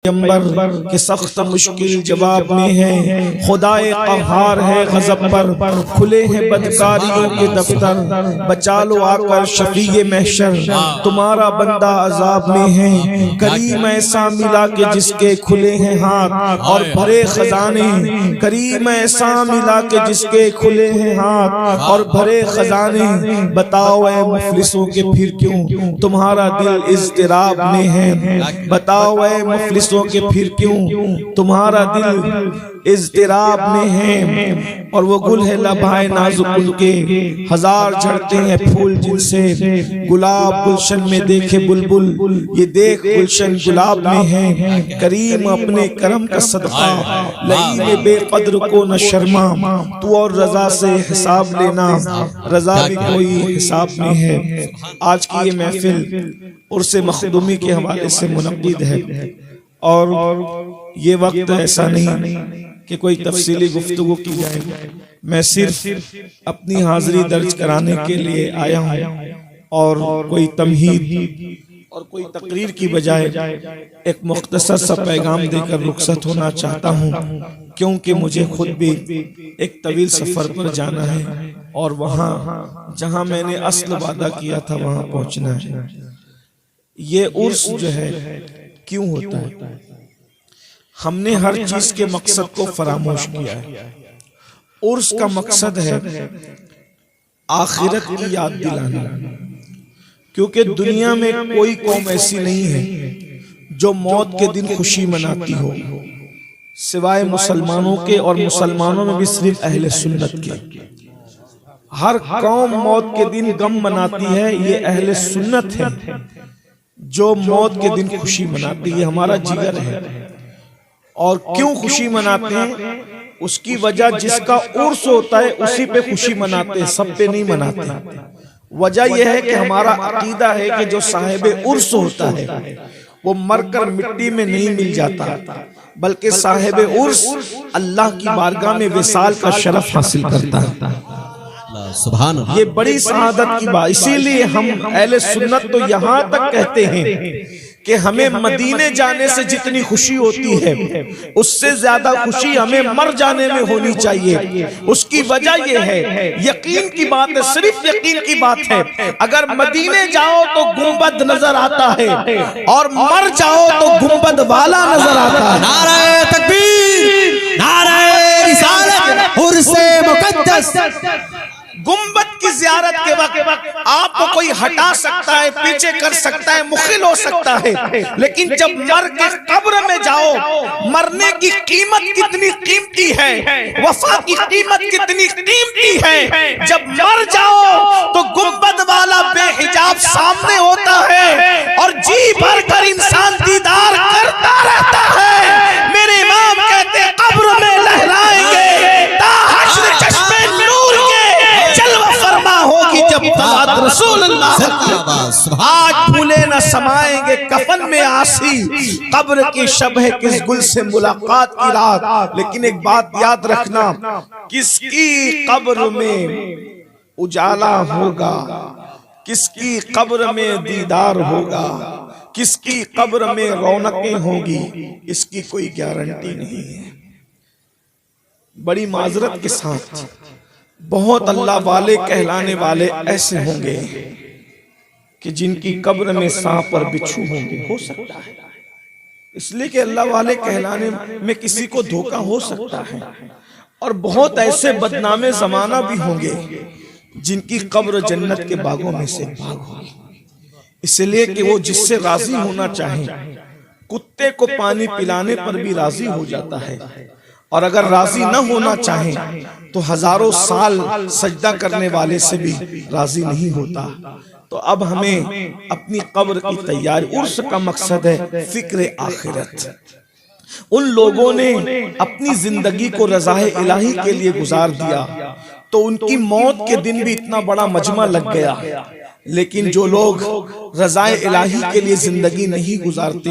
پیغمبر کے سخت مشکل جواب میں ہے، خدائے قہار ہے غضب پر، کھلے ہیں بدکاریوں کے دفتر، بچا لو آ کر شفیع محشر، تمہارا بندہ عذاب میں ہے۔ کریم ایسا ملا کہ جس کے کھلے ہیں ہاتھ اور بھرے خزانے، کریم ایسا ملا کہ جس کے کھلے ہیں ہاتھ اور بھرے خزانے، بتاؤ اے مفلسوں کے پھر کیوں تمہارا دل اضطراب میں ہے، بتاؤ اے مفلسوں کہ پھر کیوں تمہارا دل اضطراب میں ہے۔ اور وہ گل ہے لبھائے نازک ان کے، ہزار جھڑتے ہیں پھول جن سے، گلاب گلشن میں دیکھے بلبل، یہ دیکھ گلشن گلاب میں ہے۔ کریم اپنے کرم کا صدقہ لئیم بے قدر کو نہ شرما، تو اور رضا سے حساب لینا، رضا بھی کوئی حساب میں ہے۔ آج کی یہ محفل عرس مخدومی کے حوالے سے منعقد ہے، اور یہ وقت ایسا نہیں کہ کوئی تفصیلی گفتگو کی جائے، میں صرف اپنی حاضری درج کرانے کے لیے آیا ہوں، اور کوئی تمہید اور کوئی تقریر کی بجائے ایک مختصر سا پیغام دے کر رخصت ہونا چاہتا ہوں، کیونکہ مجھے خود بھی ایک طویل سفر پر جانا ہے، اور وہاں جہاں میں نے اصل وعدہ کیا تھا وہاں پہنچنا ہے۔ یہ عرس جو ہے کیوں ہوتا ہے؟ ہم نے ہر چیز کے مقصد کو فراموش کیا ہے۔ عرس کا مقصد ہے آخرت کی یاد دلانا، کیونکہ دنیا میں کوئی قوم ایسی نہیں ہے جو موت کے دن خوشی مناتی ہو سوائے مسلمانوں کے، اور مسلمانوں میں بھی صرف اہل سنت کے۔ ہر قوم موت کے دن غم مناتی ہے، یہ اہل سنت ہے جو موت کے دن خوشی مناتی ہے، ہمارا جگر ہے۔ اور کیوں خوشی مناتے ہیں؟ اس کی وجہ جس کا عرس ہوتا ہے اسی پہ خوشی مناتے ہیں، سب پہ نہیں مناتے۔ وجہ یہ ہے کہ ہمارا عقیدہ ہے کہ جو صاحب عرس ہوتا ہے وہ مر کر مٹی میں نہیں مل جاتا، بلکہ صاحب عرس اللہ کی بارگاہ میں وصال کا شرف حاصل کرتا ہے۔ سبحان اللہ، یہ بڑی سعادت کی بات، اسی لیے ہم اہل سنت تو یہاں تک کہتے ہیں کہ ہمیں مدینے جانے سے جتنی خوشی ہوتی ہے اس سے زیادہ خوشی ہمیں مر جانے میں ہونی چاہیے۔ اس کی وجہ یہ ہے، یقین کی بات ہے، صرف یقین کی بات ہے، اگر مدینے جاؤ تو گنبد نظر آتا ہے، اور مر جاؤ تو گنبد والا نظر آتا ہے۔ نعرہ تکبیر، نعرہ رسالت، عرس مقدس۔ گنبد کی زیارت کے وقت آپ کو کوئی ہٹا سکتا ہے، پیچھے کر سکتا ہے، مخل ہو سکتا ہے، لیکن جب مر کے قبر میں جاؤ، مرنے کی قیمت کتنی قیمتی ہے، وفا کی قیمت کتنی قیمتی ہے، جب مر جاؤ تو گنبد والا بے حجاب سامنے ہوتا ہے، اور جی بھر کر انسان دیدار کرتا رہتا ہے۔ میرے امام کہتے ہیں قبر میں لہرائیں گے تا حشر چشمے نور کے جلوہ فرما ہوگی جب طلعت رسول اللہ۔ آج پھولے نہ سمائیں گے کفن میں آسی، قبر کی شب ہے کس گل سے ملاقات کی رات۔ لیکن ایک بات یاد رکھنا، کس کی قبر میں اجالا ہوگا، کس کی قبر میں دیدار ہوگا، کس کی قبر میں رونقیں ہوگی، اس کی کوئی گارنٹی نہیں ہے۔ بڑی معذرت کے ساتھ بہت اللہ والے کہلانے والے ایسے ہوں گے کہ جن کی قبر میں سانپ اور بچھو ہوں گے، ہو سکتا ہے، اس لیے کہ اللہ والے کہلانے میں کسی کو دھوکہ ہو سکتا ہے، اور بہت ایسے بدنام زمانہ بھی ہوں گے جن کی قبر جنت کے باغوں میں سے باغ ہوگی، اس لیے کہ وہ جس سے راضی ہونا چاہیں کتے کو پانی پلانے پر بھی راضی ہو جاتا ہے، اور اگر راضی نہ ہونا چاہیں تو ہزاروں سال سجدہ کرنے والے سے بھی راضی نہیں ہوتا۔ تو اب ہمیں اپنی قبر کی تیاری، عرس کا مقصد ہے فکر آخرت۔ ان لوگوں نے اپنی زندگی کو رضائے الہی کے لیے گزار دیا، تو ان کی موت کے دن بھی اتنا بڑا مجمع لگ گیا، لیکن جو لوگ رضائے الہی کے لیے زندگی نہیں گزارتے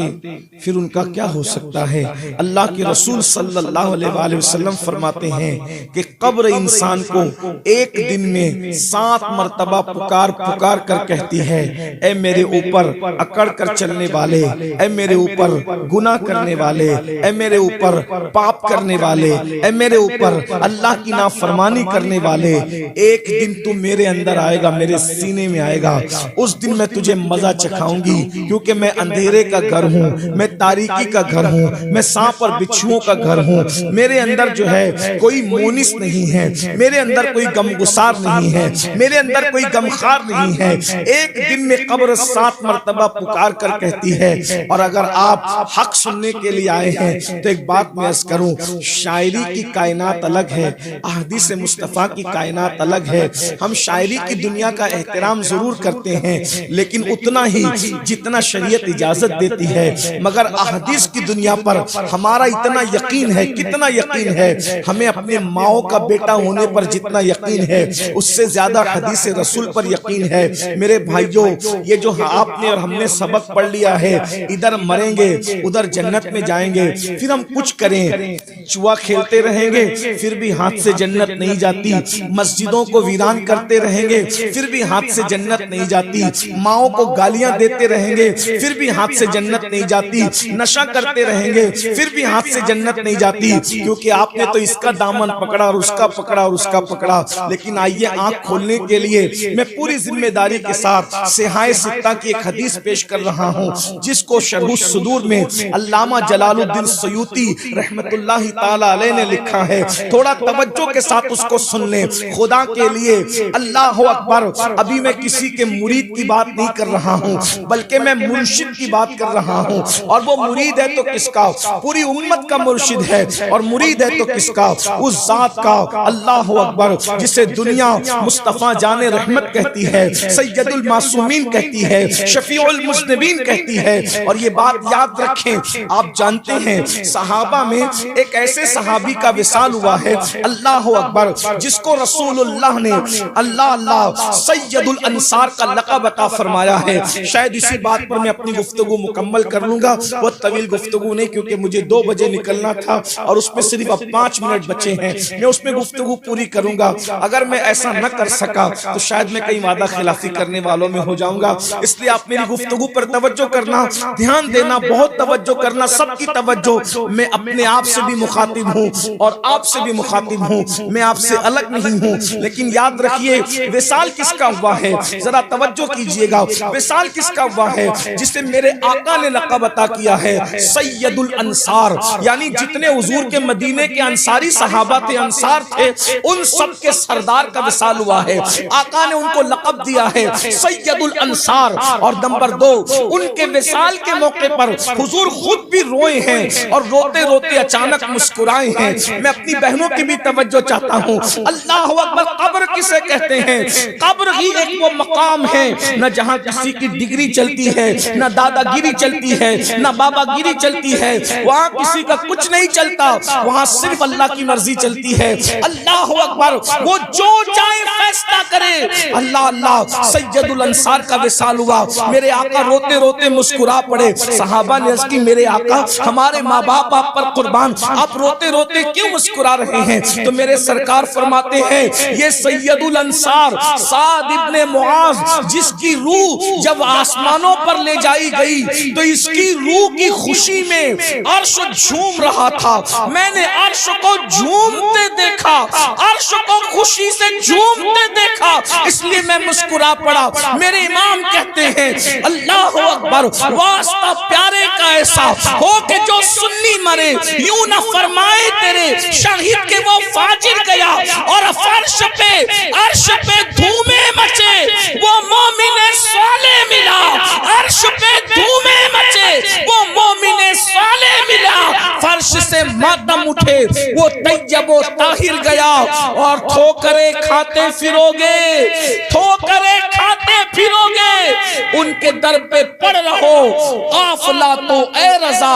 پھر ان کا کیا ہو سکتا ہے؟ اللہ کے رسول صلی اللہ علیہ وآلہ وسلم فرماتے ہیں کہ قبر انسان کو ایک دن میں 7 مرتبہ پکار پکار کر کہتی ہے، اے میرے اوپر اکڑ کر چلنے والے، اے میرے اوپر گناہ کرنے والے، اے میرے اوپر پاپ کرنے والے، اے میرے اوپر اللہ کی نافرمانی کرنے والے، ایک دن تو میرے اندر آئے گا، میرے سینے میں آئے گا، اس دن میں تجھے مزہ چکھاؤں گی، کیونکہ میں اندھیرے کا گھر ہوں، میں تاریکی کا گھر ہوں، میں سانپ اور بچھوؤں کا گھر ہوں، میرے اندر جو ہے کوئی مونس نہیں ہے، میرے اندر کوئی غمگسار نہیں ہے، میرے اندر کوئی غمخوار نہیں ہے۔ ایک دن میں قبر 7 مرتبہ پکار کر کہتی ہے۔ اور اگر آپ حق سننے کے لیے آئے ہیں تو ایک بات میں عرض کروں، شاعری کی کائنات الگ ہے، احادیث مصطفیٰ کی کائنات الگ ہے۔ ہم شاعری کی دنیا کا احترام ضرور کرتے ہیں لیکن اتنا ہی جتنا شریعت اجازت دیتی ہے، مگر احادیث کی دنیا پر ہمارا اتنا یقین ہے، کتنا یقین ہے، ہمیں اپنے ماؤں کا بیٹا ہونے پر جتنا یقین ہے اس سے زیادہ حدیث رسول پر یقین ہے۔ میرے بھائیوں، یہ جو آپ نے اور ہم نے سبق پڑھ لیا ہے، ادھر مریں گے ادھر جنت میں جائیں گے، پھر ہم کچھ کریں، جوا کھیلتے رہیں گے پھر بھی ہاتھ سے جنت نہیں جاتی، مسجدوں کو ویران کرتے رہیں گے پھر بھی ہاتھ سے جنت نہیں جاتی، ماؤں کو گالیاں دیتے رہیں گے پھر بھی ہاتھ سے جنت نہیں جاتی، نشہ کرتے رہیں گے پھر بھی ہاتھ سے جنت نہیں جاتی، کیونکہ آپ نے تو اس کا دامن پکڑا اور اس کا پکڑا اور اس کا پکڑا۔ لیکن آئیے آنکھ کھولنے کے لیے میں پوری ذمہ داری کے ساتھ صحاح ستہ کی ایک حدیث پیش کر رہا ہوں، جس کو شرح الصدور میں علامہ جلال الدین سیوطی رحمت اللہ تعالی علیہ نے لکھا ہے۔ تھوڑا توجہ کے ساتھ اس کو سن لیں خدا کے لیے۔ اللہ اکبر، ابھی میں کسی کے مرید کی بات نہیں کر رہا ہوں بلکہ میں مرشد کی بات کر رہا ہوں، اور وہ مرید ہے تو کس کا؟ پوری امت کا مرشد ہے، اور مرید ہے تو کس کا؟ اس ذات کا۔ اللہ اکبر، جسے دنیا مصطفیٰ جان رحمت کہتی ہے، سید المعصومین کہتی ہے، شفیع المذنبین کہتی ہے۔ اور یہ بات یاد رکھیں، آپ جانتے ہیں صحابہ میں ایک ایسے صحابی کا وصال ہوا ہے، اللہ اکبر، جس کو رسول اللہ نے اللہ سید الانصار کا لقب عطا فرمایا ہے۔ شاید اسی بات پر میں اپنی گفتگو مکمل کر لوں گا، وہ طویل گفتگو نہیں، کیونکہ مجھے 2 بجے نکلنا تھا اور اس میں صرف اب 5 منٹ بچے ہیں، میں اس میں گفتگو پوری کروں گا۔ اگر میں ایسا نہ کر سکا تو شاید میں کئی وعدہ خلافی کرنے والوں میں ہو جاؤں گا، اس لیے آپ میری گفتگو پر توجہ کرنا، دھیان دینا، بہت توجہ کرنا، سب کی توجہ۔ میں اپنے آپ سے بھی مخاطب ہوں اور آپ سے بھی مخاطب ہوں، میں آپ سے الگ نہیں ہوں، لیکن یاد رکھیے وصال کس کا ہوا ہے، ذرا توجہ کیجئے گا۔ وصال کس کا ہوا ہے؟ جسے میرے آقا نے لقب عطا کیا ہے سید الانصار، یعنی جتنے حضور کے مدینے کے انصاری صحابہ تھے، انصار تھے، ان سب کے سردار کا وصال ہوا ہے۔ آقا نے ان کو لقب دیا ہے سید الانصار۔ اور نمبر 2، ان کے وصال کے موقع پر حضور خود بھی روئے ہیں اور روتے روتے اچانک مسکرائے ہیں۔ میں اپنی بہنوں کی بھی توجہ چاہتا ہوں۔ اللہ اکبر، قبر کسے کہتے ہیں؟ قبر ہی ایک وہ مقام ہے نہ جہاں کسی کی ڈگری چلتی ہے، نہ دادا گیری چلتی ہے، نہ بابا گیری چلتی ہے، وہاں کسی کا کچھ نہیں چلتا، وہاں صرف اللہ کی مرضی چلتی ہے۔ اللہ اکبر، وہ جو چاہے فیصلہ کرے۔ اللہ سید الانصار کا وصال ہوا، میرے آقا روتے روتے مسکرا پڑے۔ صحابہ نے عرض کی، میرے آقا ہمارے ماں باپ آپ پر قربان، آپ روتے روتے کیوں مسکرا رہے ہیں؟ تو میرے سرکار فرماتے ہیں، یہ سید الانصار سعد ابن معاذ، جس کی روح جب آسمانوں پر لے جائی گئی تو اس کی روح کی خوشی میں عرش جھوم رہا تھا، میں نے عرش کو جھومتے دیکھا، عرش کو خوشی سے جھومتے دیکھا، اس لیے میں مسکرا پڑا۔ میرے امام کہتے ہیں، اللہ اکبر، واسطہ پیارے کا ایسا ہو کہ جو سنی مرے، یوں نہ فرمائے تیرے شہید کے وہ فاجر گیا، اور عرش پہ دھومے مچے وہ مومن صالح ملا، عرش پہ دھومے مچے وہ مومن صالح ملا، فرش سے ماتم اٹھے وہ طیب و طاہر گیا، اور ٹھوکریں کھاتے پھرو گے، ٹھوکریں کھاتے بانٹے پھرو گے ان کے در پہ پڑ رہو. قافلہ تو اے رضا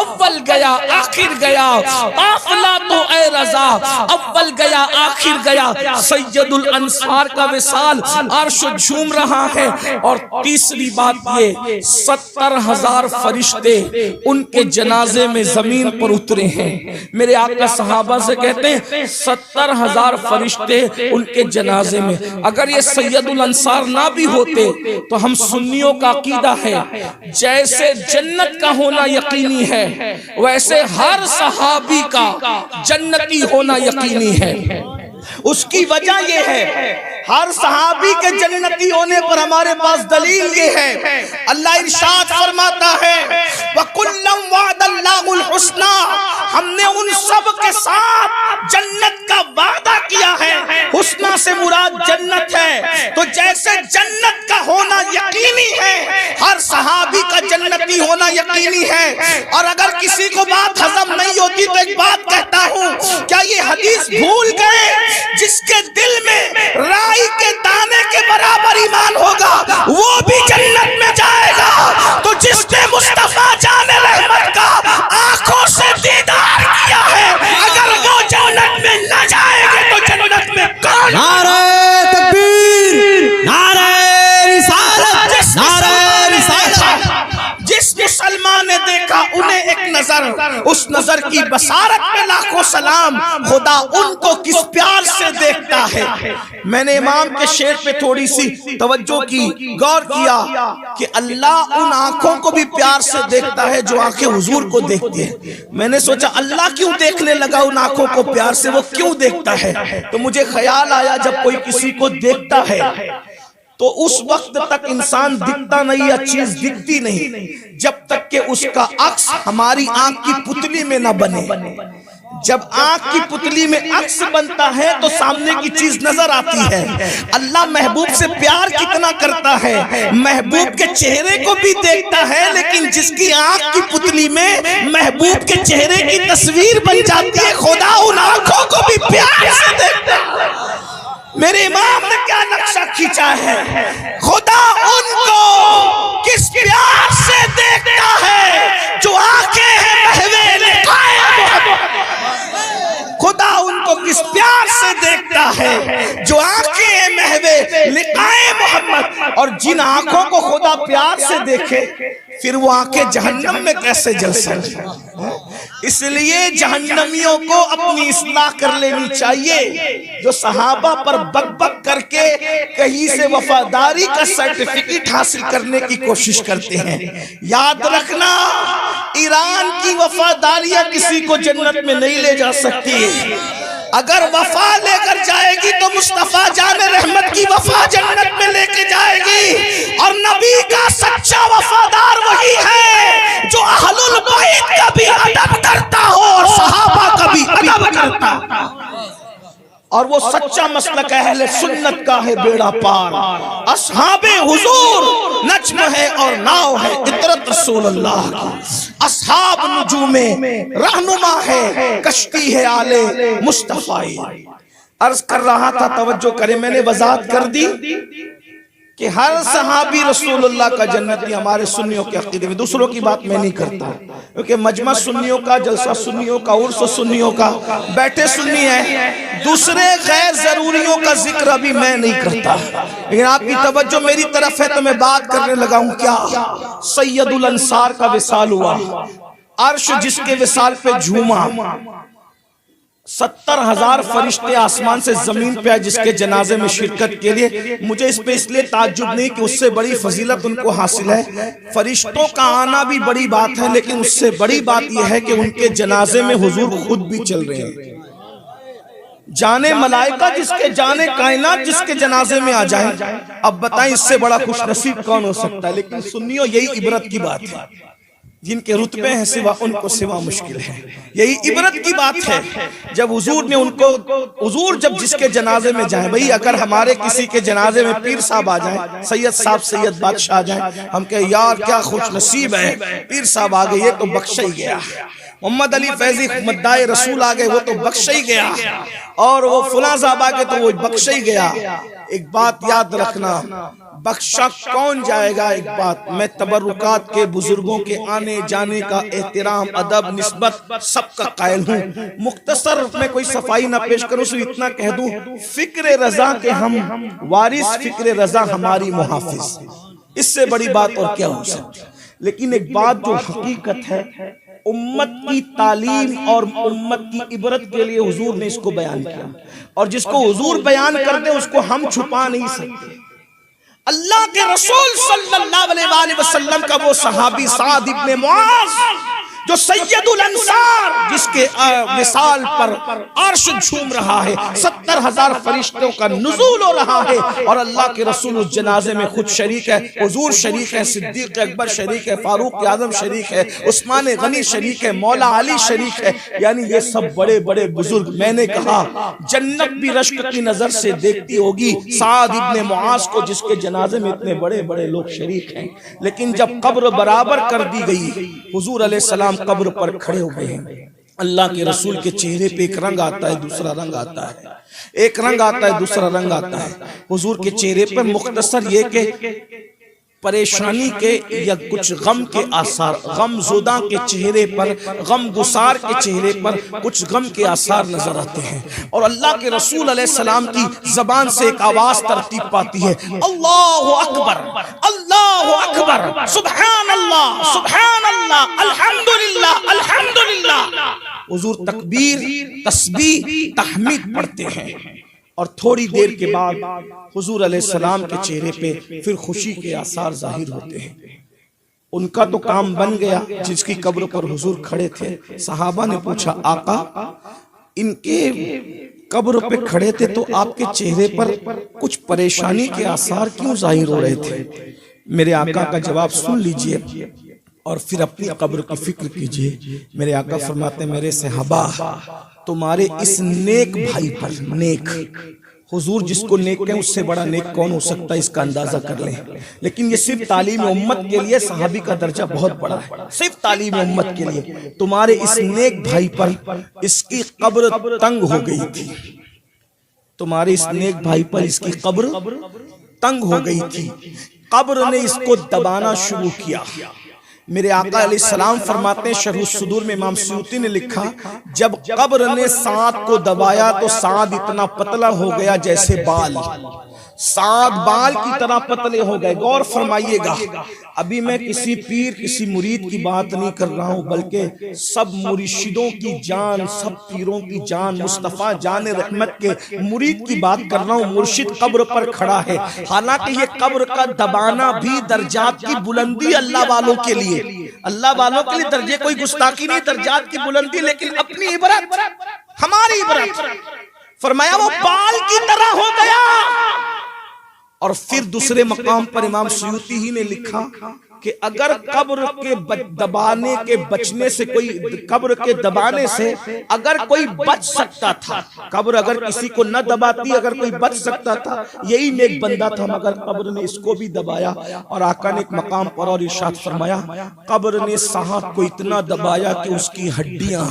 اول گیا آخر گیا, قافلہ تو اے رضا اول گیا آخر گیا. سید الانصار کا وصال عرش جھوم رہا ہے. اور تیسری بات یہ 70,000 فرشتے ان کے جنازے میں زمین پر اترے ہیں. میرے آقا صحابہ سے کہتے ہیں 70,000 فرشتے ان کے جنازے میں. اگر یہ سید الانصار نہ بھی ہوتے تو ہم سنیوں کا عقیدہ ہے جیسے جنت کا ہونا یقینی ہے ویسے ہر صحابی کا جنتی ہونا یقینی ہے. اس کی وجہ یہ ہے ہر صحابی کے جنتی ہونے پر ہمارے پاس دلیل یہ ہے. اللہ ارشاد فرماتا ہے وَكُلًّا وَعَدَ اللَّهُ الْحُسْنَى, ہم نے ان سب کے ساتھ جنت کا وعدہ کیا ہے. حسنہ سے مراد جنت ہے. تو جیسے جنت کا ہونا یقینی ہے ہر صحابی کا جنتی ہونا یقینی ہے. اور اگر کسی کو بات ہضم نہیں ہوتی تو ایک بات کہتا ہوں, کیا یہ حدیث بھول گئے جس کے دل میں رائی کے دانے کے برابر ایمان ہوگا وہ بھی جنت میں جائے گا. تو جس نے مصطفیٰ جان رحمت کا آنکھوں سے دیدار کیا ہے اگر وہ جنت میں نہ جائے گے تو جنت میں کون؟ نعرہ تکبیر, نعرہ رسالت, نعرہ رسالت. جس مسلمان نے دیکھا انہیں ایک نظر, اس نظر کی بصارت پہ لاکھوں سلام. خدا ان کو کس پیار سے دیکھتا ہے. میں نے امام کے شعر پہ تھوڑی سی توجہ کی, غور کیا کہ اللہ ان آنکھوں کو بھی پیار سے دیکھتا ہے جو آنکھیں حضور کو دیکھتی ہیں. میں نے سوچا اللہ کیوں دیکھنے لگا ان آنکھوں کو پیار سے, وہ کیوں دیکھتا ہے؟ تو مجھے خیال آیا جب کوئی کسی کو دیکھتا ہے تو اس وقت تک انسان دکھتا نہیں یا چیز دکھتی نہیں جب تک کہ اس کا عکس ہماری آنکھ کی پتلی میں نہ بنے. جب آنکھ کی پتلی میں عکس بنتا ہے تو سامنے کی چیز نظر آتی ہے. اللہ محبوب سے پیار کتنا کرتا ہے, محبوب کے چہرے کو بھی دیکھتا ہے لیکن جس کی آنکھ کی پتلی میں محبوب کے چہرے کی تصویر بن جاتی ہے خدا ان آنکھوں کو بھی پیار سے دیکھتا ہے. میرے امام نے کیا نقشہ کھینچا ہے, خدا ان کو کس پیار سے دیکھتا ہے جو آنکھیں ہیں محوے لقائے محمد. خدا ان کو کس پیار سے دیکھتا ہے جو آنکھیں ہیں محوے لقائے محمد. اور جن آنکھوں کو خدا پیار سے دیکھے پھر وہ آنکھیں جہنم میں کیسے جل سکتی. اس لیے جہنمیوں کو اپنی اصلاح کر لینی چاہیے. جو صحابہ پر بک بک کر کے کہیں سے وفاداری کا سرٹیفکیٹ حاصل کرنے کی کوشش کرتے ہیں, یاد رکھنا ایران کی وفاداریاں کسی کو جنت میں نہیں لے جا سکتی. اگر وفا لے کر جائے گی تو مصطفیٰ جان رحمت کی وفا جنت میں لے کے جائے گی. اور نبی کا سچا وفادار وہی ہے جو اہل البیت کا بھی ادب کرتا ہو اور صحابہ کا بھی ادب کرتا ہو. اور وہ سچا مسلک اہل سنت کا ہے بیڑا پار. اصحاب حضور نجم ہے اور ناؤ ہے اطرت رسول اللہ کی. اصحاب نجوم رہنما ہے کشتی ہے آل مصطفیٰ. عرض کر رہا تھا توجہ کریں, میں نے وضاحت کر دی کہ ہر صحابی رسول اللہ کا جنتی ہمارے سنیوں کے عقیدے میں. دوسروں کی بات میں نہیں کرتا کیونکہ مجمع سنیوں کا, جلسہ سنیوں کا, عرس سنیوں کا, بیٹھے سنی ہیں, دوسرے غیر ضروریوں کا ذکر ابھی میں نہیں کرتا. لیکن آپ کی توجہ میری طرف ہے تو میں بات کرنے لگا ہوں. کیا سید الانصار کا وصال ہوا, عرش جس کے وصال پہ جھوما, 70,000 فرشتے آسمان سے زمین پہ آئے جس کے جنازے میں شرکت کے لیے. مجھے اس پہ اس لیے تعجب نہیں کہ اس سے بڑی فضیلت ان کو حاصل ہے. فرشتوں کا آنا بھی بڑی بات ہے لیکن اس سے بڑی بات یہ ہے کہ ان کے جنازے میں حضور خود بھی چل رہے ہیں. جانے ملائکہ جس کے, جانے کائنات جس کے جنازے میں آ جائیں. اب بتائیں اس سے بڑا خوش نصیب کون ہو سکتا ہے. لیکن سنیوں یہی عبرت کی بات ہے, جن کے رتبے ہیں سوا ان کو سوا مشکل ہے. یہی عبرت کی بات ہے جب حضور نے ان کو, حضور جب جس کے جنازے میں جائیں, بھئی اگر ہمارے کسی کے جنازے میں پیر صاحب آ جائیں, سید صاحب, سید بادشاہ آ جائیں, ہم کہیں یار کیا خوش نصیب ہے, پیر صاحب آ گئے یہ تو بخشا ہی گیا. محمد علی فیضی مدعی رسول آ گئے وہ تو بخشا ہی گیا. اور وہ فلاں صاحب آ گئے تو وہ بخشا ہی گیا. ایک بات یاد رکھنا، بخشا کون جائے گا؟ ایک بات، میں تبرکات کے بزرگوں کے آنے جانے کا احترام، ادب، نسبت سب کا قائل ہوں۔ مختصر میں کوئی صفائی نہ پیش کروں، صرف اتنا کہہ دوں، فکر رضا کے ہم وارث، فکر رضا ہماری محافظ، اس سے بڑی بات اور کیا ہو سکتی۔ لیکن ایک بات جو حقیقت ہے، امت کی تعلیم اور امت کی عبرت کے لیے حضور نے اس کو بیان کیا، اور جس کو حضور بیان کر دے اس کو ہم چھپا نہیں سکتے۔ اللہ کے رسول صلی اللہ علیہ وآلہ وسلم کا وہ صحابی سعد ابن معاذ جو سید الانصار، جس کے وصال پر عرش جھوم رہا ہے، 70,000 فرشتوں کا نزول ہو رہا ہے، اور اللہ کے رسول اس جنازے میں خود شریک ہے، حضور شریک ہے، صدیق اکبر شریک ہے، فاروق اعظم شریک ہے، عثمان غنی شریک ہے، مولا علی شریک ہے، یعنی یہ سب بڑے بڑے بزرگ۔ میں نے کہا جنت بھی رشک کی نظر سے دیکھتی ہوگی سعد ابن معاذ کو، جس کے جنازے میں اتنے بڑے بڑے لوگ شریک ہیں، لیکن جب قبر برابر کر دی گئی، حضور علیہ السلام قبر پر کھڑے ہو گئے ہیں۔ اللہ کے رسول کے چہرے پہ ایک رنگ آتا ہے، دوسرا رنگ آتا ہے، ایک رنگ آتا ہے، دوسرا رنگ آتا ہے۔ حضور کے چہرے پر مختصر یہ کہ پریشانی کے یا کچھ غم کے آثار، غم زدہ کے چہرے پر، غم گسار کے چہرے پر کچھ غم کے آثار نظر آتے ہیں، اور اللہ کے رسول علیہ السلام کی زبان سے ایک آواز ترتیب پاتی ہے، اللہ اکبر، اللہ اکبر، سبحان اللہ، سبحان اللہ، الحمدللہ، الحمدللہ۔ حضور تکبیر، تسبیح، تحمید پڑھتے ہیں، اور تھوڑی دیر کے بعد حضور علیہ السلام کے چہرے پہ پھر خوشی کے آثار ظاہر ہوتے ہیں۔ ان کا تو کام بن گیا، جس کی قبر پر حضور کھڑے تھے۔ صحابہ نے پوچھا آقا ان کے قبر پہ کھڑے تھے تو آپ کے چہرے پر کچھ پریشانی کے آثار کیوں ظاہر ہو رہے تھے؟ میرے آقا کا جواب سن لیجئے اور پھر اپنی قبر کی فکر کیجئے۔ میرے آقا فرماتے ہیں میرے صحابہ تمہارے اس نیک بھائی پر، نیک حضور جس کو نیک کہیں اس سے بڑا نیک کون ہو سکتا ہے، اس کا اندازہ کر لیں۔ لیکن یہ صرف تعلیم امت کے لیے صحابی کا درجہ بہت بڑا ہے، صرف تعلیم امت کے لیے۔ تمہارے اس نیک بھائی پر اس کی قبر تنگ ہو گئی تھی، تمہارے اس نیک بھائی پر اس کی قبر تنگ ہو گئی تھی، قبر نے اس کو دبانا شروع کیا۔ میرے آقا علیہ السلام فرماتے ہیں، شرح الصدور میں امام سیوطی نے لکھا، جب قبر نے سعد کو دبایا تو سعد اتنا پتلا ہو گیا جیسے بال، سعد بال کی طرح پتلے ہو گئے۔ غور فرمائیے گا، ابھی میں کسی پیر کسی مرید کی بات نہیں کر رہا ہوں، بلکہ سب مرشدوں کی جان، سب پیروں کی جان، مصطفیٰ جان رحمت کے مرید کی بات کر رہا ہوں۔ مرشد قبر پر کھڑا ہے، حالانکہ یہ قبر کا دبانا بھی درجات کی بلندی اللہ والوں کے لیے، اللہ والوں کے لیے درجے کوئی گستاخی نہیں، درجات کی بلندی، لیکن اپنی عبرت، ہماری عبرت۔ فرمایا وہ بال کی طرح ہو گیا۔ اور پھر دوسرے مقام پر امام سیوطی ہی نے لکھا کہ اگر قبر کے دبانے کے بچنے سے کوئی، قبر کے دبانے سے اگر کوئی بچ سکتا تھا، قبر اگر کسی کو نہ دباتی اگر کوئی بچ سکتا تھا یہی نیک بندہ تھا، مگر قبر نے اس کو بھی دبایا۔ اور آقا نے ایک مقام پر اور ارشاد فرمایا، قبر نے سعد کو اتنا دبایا کہ اس کی ہڈیاں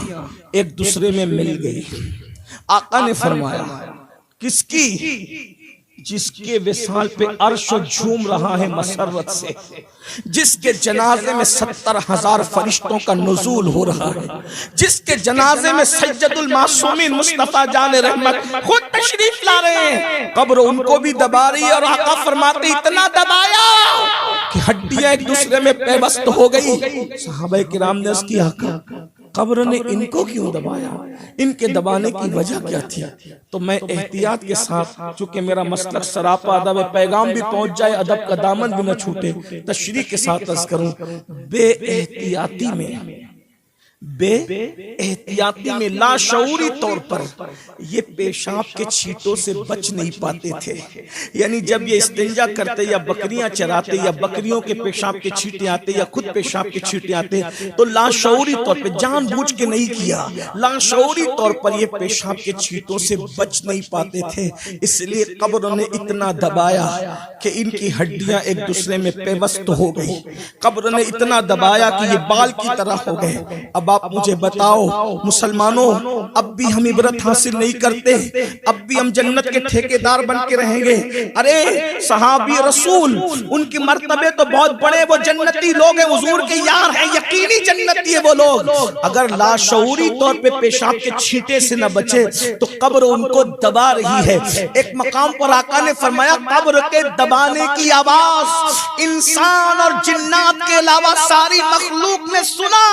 ایک دوسرے میں مل گئی۔ آقا نے فرمایا کس کی؟ جس کے وصال پہ عرش جھوم رہا ہے مسرت سے، جس کے جنازے میں 70,000 فرشتوں کا نزول ہو رہا ہے، جس کے جنازے میں سید المعصومین مصطفیٰ جان رحمت خود تشریف لا رہے ہیں، قبر ان کو بھی دبا رہی ہے۔ اور آقا فرماتے اتنا دبایا کہ ہڈیاں ایک دوسرے میں پیوست ہو گئی۔ صحابہ کرام نے عرض کیا آقا قبر نے ان کو کیوں دبایا، ان کے دبانے کی وجہ کیا تھی؟ تو میں احتیاط کے ساتھ، چونکہ میرا مسلک سراپا ادب ہے، پیغام بھی پہنچ جائے، ادب کا دامن بھی نہ چھوٹے، تشریح کے ساتھ عرض کروں، بے احتیاطی میں لاشعوری طور پر یہ پیشاب کے چھینٹوں سے بچ نہیں پاتے تھے۔ یعنی جب یہ استنجا کرتے یا بکریاں چراتے یا بکریوں کے پیشاب کے چھینٹے آتے یا خود پیشاب کے چھینٹے آتے تو لاشعوری طور پر، جان بوجھ کے نہیں کیا، لاشعوری طور پر یہ پیشاب کے چھینٹوں سے بچ نہیں پاتے تھے، اس لیے قبر نے اتنا دبایا کہ ان کی ہڈیاں ایک دوسرے میں پیوست ہو گئی، قبر نے اتنا دبایا کہ یہ بال کی طرح ہو گئے۔ اب آپ مجھے بتاؤ مسلمانوں، اب بھی ہم عبرت حاصل نہیں کرتے؟ اب بھی ہم جنت کے ٹھیکیدار بن کے رہیں گے؟ ارے صحابی رسول، ان کی مرتبے تو بہت بڑے، وہ جنتی لوگ ہیں، حضور کے یار ہیں، یقینی جنتی ہے وہ لوگ۔ اگر لاشعوری طور پہ پیشاب کے چھینٹے سے نہ بچے تو قبر ان کو دبا رہی ہے۔ ایک مقام پر آقا نے فرمایا قبر کے دبانے کی آواز انسان اور جنات کے علاوہ ساری مخلوق نے سنا۔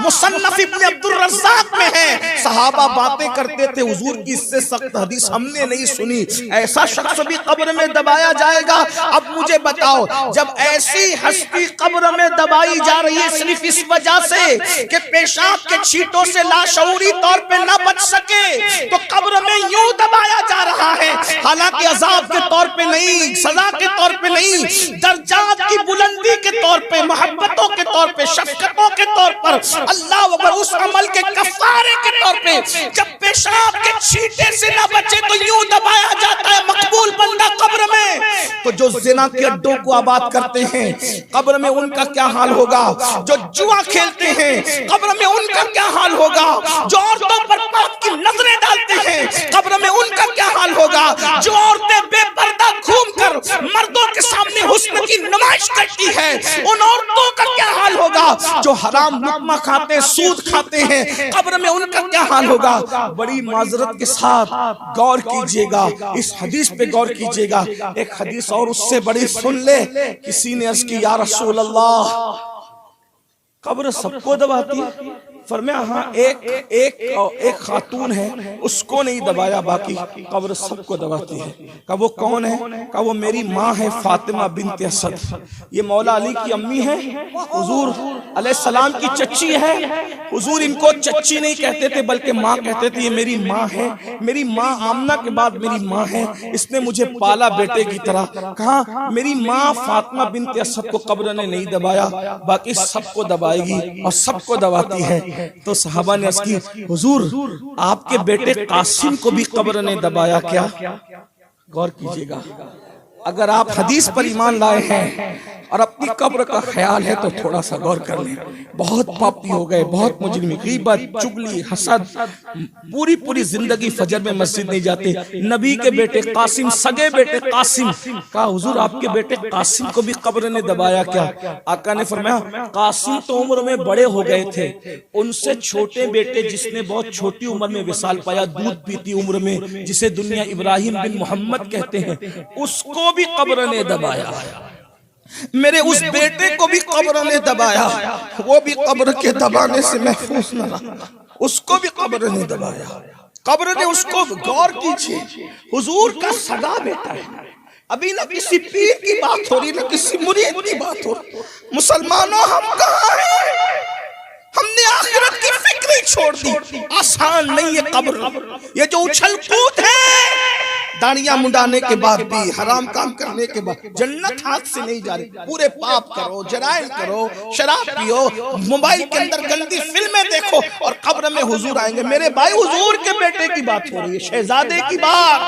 مصنف ابن عبد الرزاق میں ہے، صحابہ باتیں کرتے تھے حضور کی اس سے سخت حدیث ہم نے نہیں سنی، ایسا شخص بھی قبر میں دبایا جائے گا۔ اب مجھے بتاؤ، جب ایسی ہستی قبر میں دبائی جا رہی ہے صرف اس وجہ سے کہ پیشاب کے چھینٹوں سے لاشعوری طور پہ نہ بچ سکے، تو قبر میں یوں دبایا جا رہا ہے، حالانکہ عذاب کے طور پہ نہیں، سزا کے طور پہ نہیں، درجات کی بلندی کے طور پہ، محبتوں کے طور پہ، شفقتوں کے طور پر، اللہ اکبر، اس عمل کے کفارے کے طور پہ۔ جب پیشاب کے چھینٹے سے نہ بچے تو یوں دبایا جاتا ہے مقبول بندہ قبر میں۔ تو جو زنا کے اڈوں کو آباد کرتے ہیں قبر میں ان کا کیا حال ہوگا؟ جو جوا کھیلتے ہیں قبر میں ان کا کیا حال ہوگا؟ جو عورتوں پر پاک کی نظریں ڈالتے ہیں قبر میں ان کا کیا حال ہوگا؟ جو عورتیں بے پردہ گھوم کر مردوں کے سامنے حسن کی نمائش کرتی ہے ان عورتوں کا کیا حال ہوگا؟ جو حرام لقمہ کھاتے ہیں، سود کھاتے ہیں قبر میں ان کا کیا حال ہوگا؟ بڑی معذرت کے ساتھ غور کیجئے گا، اس حدیث پہ غور کیجئے گا۔ ایک حدیث اور اس سے بڑی سن لے، کسی نے عرض کی یا رسول اللہ قبر سب کو دباتی ہے؟ فرمایا ہاں، ایک خاتون ہے اس کو نہیں دبایا، باقی قبر سب کو دباتی ہے۔ کہا وہ کون ہے؟ کہا وہ میری ماں ہے فاطمہ بنت اسد، یہ مولا علی کی امی ہے، حضور علیہ السلام کی چچی ہے۔ حضور ان کو چچی نہیں کہتے تھے بلکہ ماں کہتے تھے، یہ میری ماں ہے، میری ماں آمنہ کے بعد میری ماں ہے، اس نے مجھے پالا بیٹے کی طرح۔ کہا میری ماں فاطمہ بنت اسد کو قبر نے نہیں دبایا، باقی سب کو دبائے گی اور سب کو دباتی ہے۔ تو صحابہ نے عرض کی حضور آپ کے بیٹے قاسم کو بھی قبر نے دبایا کیا؟ غور کیجئے گا، اگر آپ حدیث پر ایمان لائے ہیں اور اپنی قبر کا خیال ہے تو تھوڑا سا غور کر لیں۔ بہت پاپی ہو گئے، بہت مجرمی، غیبت، چغلی، حسد، پوری زندگی فجر میں مسجد نہیں جاتے۔ نبی کے بیٹے قاسم، سگے بیٹے قاسم، کہا حضور آپ کے بیٹے قاسم کو بھی قبر نے دبایا کیا؟ آقا نے فرمایا قاسم تو عمر میں بڑے ہو گئے تھے، ان سے چھوٹے بیٹے جس نے بہت چھوٹی عمر میں وصال پایا، دودھ پیتی عمر میں، جسے دنیا ابراہیم بن محمد کہتے ہیں، اس کو بھی قبر نے دبایا۔ میرے اس بیٹے کو بھی قبر نے دبایا، وہ بھی قبر کے دبانے سے محفوظ نہ رہا، اس کو بھی قبر نے دبایا۔ قبر نے اس کو، غور کیجئے، حضور کا سگا بیٹا ہے، ابھی نہ کسی پیر کی بات ہو رہی نہ کسی مرید کی بات ہو رہی۔ مسلمانوں ہم کہاں ہیں؟ ہم نے آخرت کی فکر ہی چھوڑ دی۔ آسان نہیں ہے قبر، یہ جو اچھل کود ہے، داڑیاں منڈانے کے بعد بھی، حرام کام کرنے کے بعد، جنت ہاتھ سے نہیں جا رہی۔ پورے پاپ کرو، جرائم کرو، شراب پیو، موبائل کے اندر گندی فلمیں دیکھو اور قبر میں حضور آئیں گے۔ میرے بھائی حضور کے بیٹے کی بات ہو رہی ہے، شہزادے کی بات۔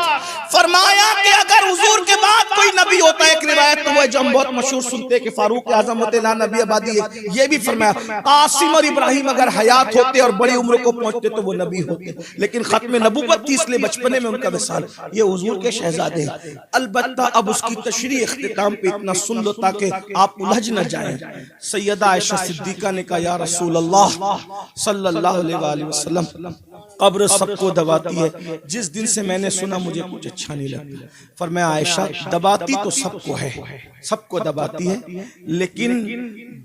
فرمایا کہ اگر حضور کے بعد کوئی نبی ہوتا ہے، ایک روایت تو وہ جو ہم بہت مشہور سنتے کہ فاروق اعظم ہوتے لا نبی آبادی، یہ بھی فرمایا قاسم اور ابراہیم اگر حیات ہوتے اور بڑی عمر کو پہنچتے تو وہ نبی ہوتے، لیکن ختم نبوت تھی اس لیے بچپنے میں ان کا وصال۔ یہ حضور کے شہزادے، البتہ اب اس کی تشریح اختتام پہ اتنا سن لو تاکہ آپ الجھ نہ جائیں۔ سیدہ عائشہ صدیقہ نے کہا یا رسول اللہ صلی اللہ علیہ وآلہ وسلم قبر سب کو دباتی ہے، جس دن سے میں نے سنا مجھے کچھ اچھا نہیں لگتا۔ فرمایا عائشہ دباتی تو سب کو ہے، سب کو دباتی ہے، لیکن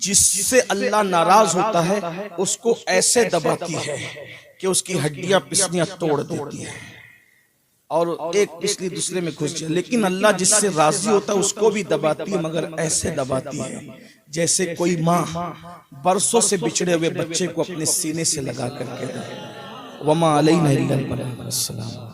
جس سے اللہ ناراض ہوتا ہے اس کو ایسے دباتی ہے کہ اس کی ہڈیاں پسلیاں توڑ دیتی ہیں اور ایک پسلی دوسرے میں گھس جائے، لیکن اللہ جس سے راضی ہوتا ہے اس کو بھی دباتی ہے، مگر ایسے دباتی ہے جیسے کوئی ماں برسوں سے بچھڑے ہوئے بچے کو اپنے سینے سے لگا کر کے دے۔ وما علینا الا البلاغ۔ السلام۔